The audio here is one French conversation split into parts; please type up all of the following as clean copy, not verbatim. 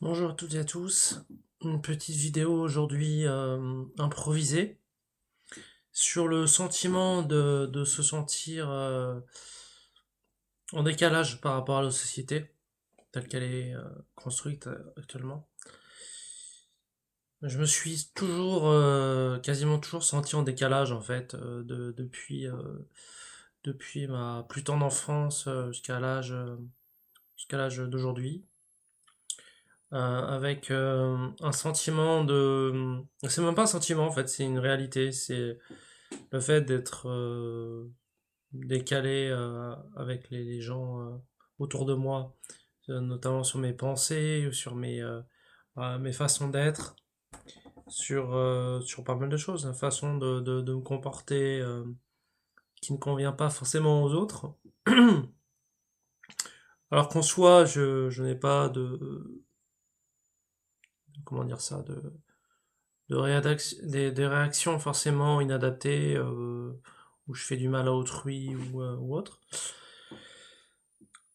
Bonjour à toutes et à tous. Une petite vidéo aujourd'hui improvisée sur le sentiment de se sentir en décalage par rapport à la société telle qu'elle est construite actuellement. Je me suis toujours, quasiment toujours senti en décalage en fait, depuis ma plus tendre enfance jusqu'à l'âge d'aujourd'hui. Avec un sentiment de... C'est même pas un sentiment en fait, c'est une réalité. C'est le fait d'être décalé avec les gens autour de moi, notamment sur mes pensées, ou sur mes façons d'être, sur pas mal de choses, la façon de me comporter qui ne convient pas forcément aux autres. Alors qu'en soi, je n'ai pas comment dire ça, des réactions forcément inadaptées, où je fais du mal à autrui ou autre.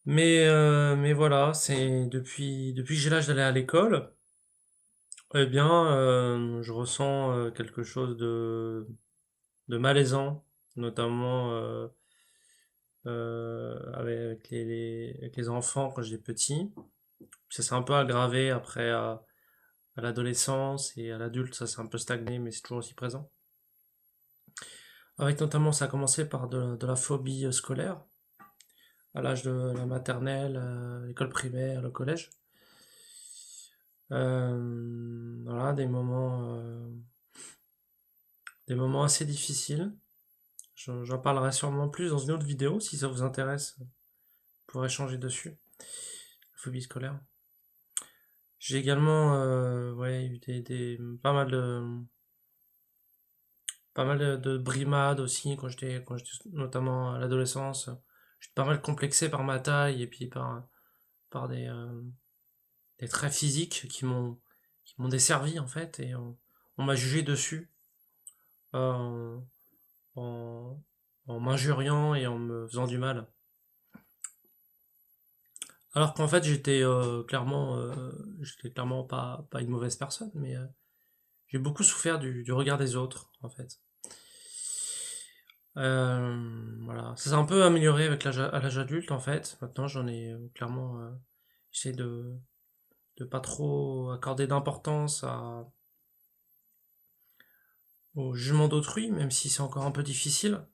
Mais voilà, c'est depuis que j'ai l'âge d'aller à l'école, eh bien, je ressens quelque chose de malaisant, notamment avec les enfants quand j'étais petit. Ça s'est un peu aggravé après à l'adolescence et à l'adulte, ça s'est un peu stagné, mais c'est toujours aussi présent. Avec notamment, ça a commencé par de la phobie scolaire, à l'âge de la maternelle, l'école primaire, le collège. Voilà, des moments assez difficiles. J'en parlerai sûrement plus dans une autre vidéo, si ça vous intéresse, on pourrait échanger dessus. La phobie scolaire. J'ai également ouais, eu pas mal de brimades aussi quand j'étais notamment à l'adolescence. J'étais pas mal complexé par ma taille et puis par des traits physiques qui m'ont desservi en fait et on m'a jugé dessus euh, en, en m'injuriant et en me faisant du mal. Alors qu'en fait j'étais clairement pas une mauvaise personne, mais j'ai beaucoup souffert du regard des autres en fait. Voilà, ça s'est un peu amélioré avec à l'âge adulte en fait. Maintenant j'en ai clairement j'essaie de pas trop accorder d'importance au jugement d'autrui, même si c'est encore un peu difficile.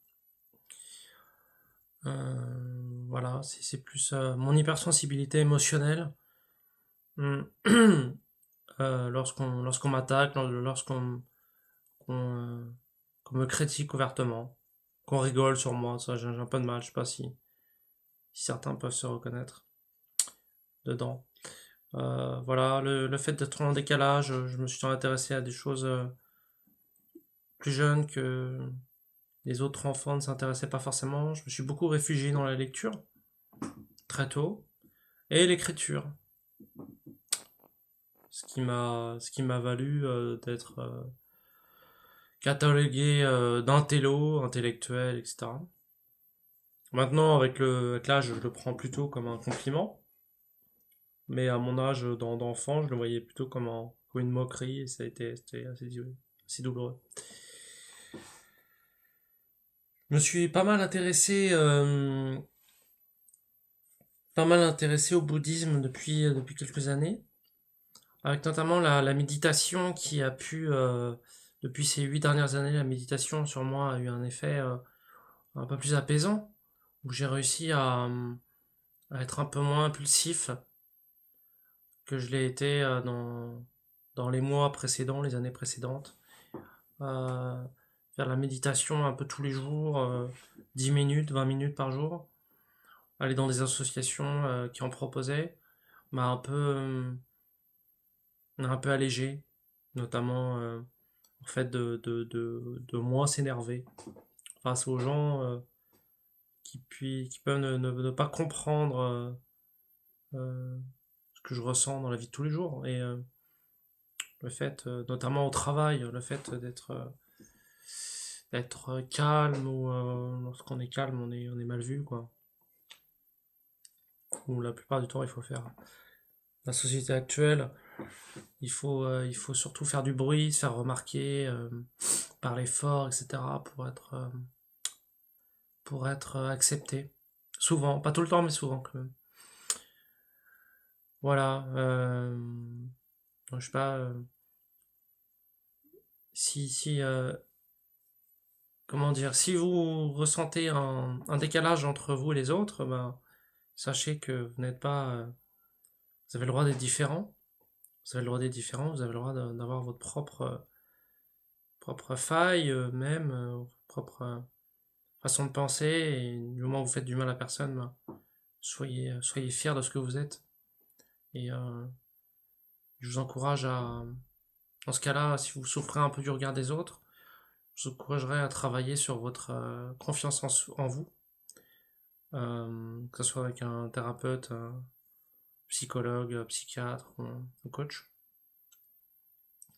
Voilà, c'est plus mon hypersensibilité émotionnelle. Hmm. Lorsqu'on m'attaque, qu'on qu'on me critique ouvertement, qu'on rigole sur moi, ça j'ai un peu de mal, je sais pas si certains peuvent se reconnaître dedans. Voilà, le fait d'être en décalage, je me suis intéressé à des choses plus jeunes que les autres enfants ne s'intéressaient pas forcément. Je me suis beaucoup réfugié dans la lecture, très tôt, et l'écriture. Ce qui m'a valu d'être catalogué d'intello, intellectuel, etc. Maintenant, avec l'âge, je le prends plutôt comme un compliment, mais à mon âge d'enfant, je le voyais plutôt comme une moquerie, et c'était assez douloureux. Je me suis pas mal intéressé au bouddhisme depuis quelques années, avec notamment la méditation qui a pu, depuis ces 8 dernières années, la méditation sur moi a eu un effet un peu plus apaisant, où j'ai réussi à être un peu moins impulsif que je l'ai été dans les mois précédents, les années précédentes. Euh, Faire la méditation un peu tous les jours, 10 minutes, 20 minutes par jour. Aller dans des associations qui en proposaient m'a un peu allégé, notamment en fait de moins s'énerver face aux gens qui peuvent ne pas comprendre ce que je ressens dans la vie de tous les jours. Et le fait, notamment au travail, le fait d'être calme ou lorsqu'on est calme, on est mal vu, quoi. Ou la plupart du temps, il faut faire la société actuelle, il faut surtout faire du bruit, se faire remarquer, parler fort, etc. pour être accepté. Souvent, pas tout le temps, mais souvent quand même. Voilà. Je sais pas si comment dire, si vous ressentez un décalage entre vous et les autres, ben, sachez que vous n'êtes pas, vous avez le droit d'être différent. Vous avez le droit d'être différent. Vous avez le droit d'avoir votre propre faille, même votre propre façon de penser. Et du moment où vous faites du mal à personne, ben, soyez fiers de ce que vous êtes. Et je vous encourage dans ce cas-là, si vous souffrez un peu du regard des autres, je vous encouragerais à travailler sur votre confiance en vous, que ce soit avec un thérapeute, un psychologue, un psychiatre ou un coach.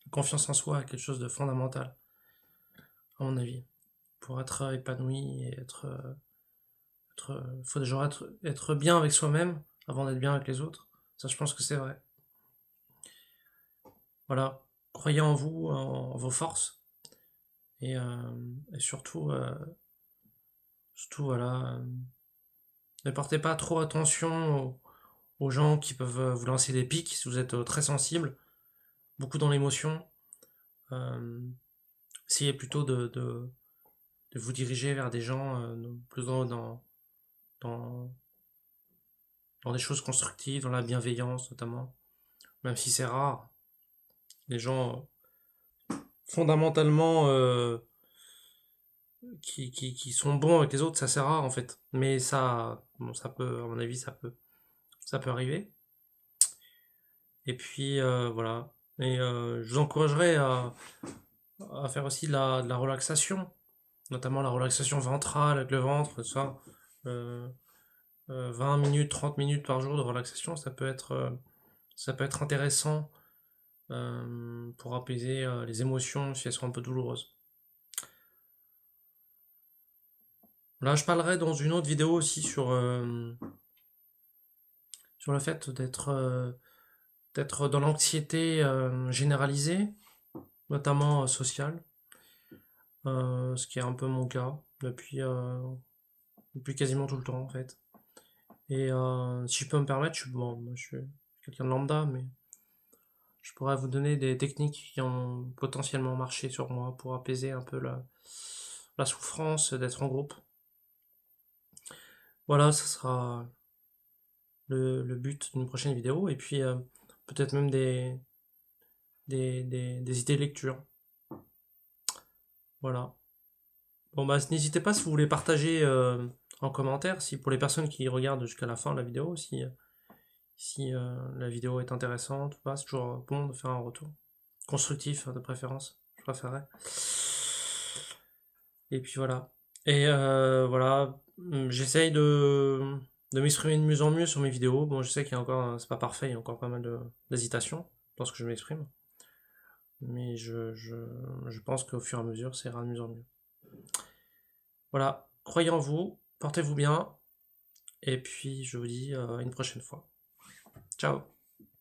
La confiance en soi est quelque chose de fondamental, à mon avis, pour être épanoui et faut déjà être bien avec soi-même avant d'être bien avec les autres. Ça, je pense que c'est vrai. Voilà, croyez en vous, en vos forces, et surtout voilà, ne portez pas trop attention aux gens qui peuvent vous lancer des pics si vous êtes très sensible, beaucoup dans l'émotion. Euh, Essayez plutôt de vous diriger vers des gens plutôt dans, dans des choses constructives, dans la bienveillance notamment, même si c'est rare. Les gens fondamentalement qui sont bons avec les autres, ça c'est rare en fait. Mais ça, bon, ça peut, à mon avis, ça peut arriver. Et puis voilà. Et je vous encouragerais à faire aussi de la relaxation, notamment la relaxation ventrale avec le ventre, tout ça. Euh, 20 minutes, 30 minutes par jour de relaxation, ça peut être intéressant pour apaiser les émotions si elles sont un peu douloureuses. Là, je parlerai dans une autre vidéo aussi sur le fait d'être dans l'anxiété généralisée, notamment sociale, ce qui est un peu mon cas depuis quasiment tout le temps en fait. Et si je peux me permettre, je suis quelqu'un de lambda, mais je pourrais vous donner des techniques qui ont potentiellement marché sur moi pour apaiser un peu la souffrance d'être en groupe. Voilà, ça sera le but d'une prochaine vidéo. Et puis peut-être même des idées de lecture. Voilà. Bon bah n'hésitez pas si vous voulez partager en commentaire, si pour les personnes qui regardent jusqu'à la fin de la vidéo, si la vidéo est intéressante ou pas, c'est toujours bon de faire un retour. Constructif de préférence, je préférerais. Et puis voilà. Et voilà, j'essaye de m'exprimer de mieux en mieux sur mes vidéos. Bon, je sais qu'il y a encore, c'est pas parfait, il y a encore pas mal d'hésitation dans ce que je m'exprime. Mais je pense qu'au fur et à mesure, ça ira de mieux en mieux. Voilà, croyez en vous, portez-vous bien, et puis je vous dis à une prochaine fois. Ciao!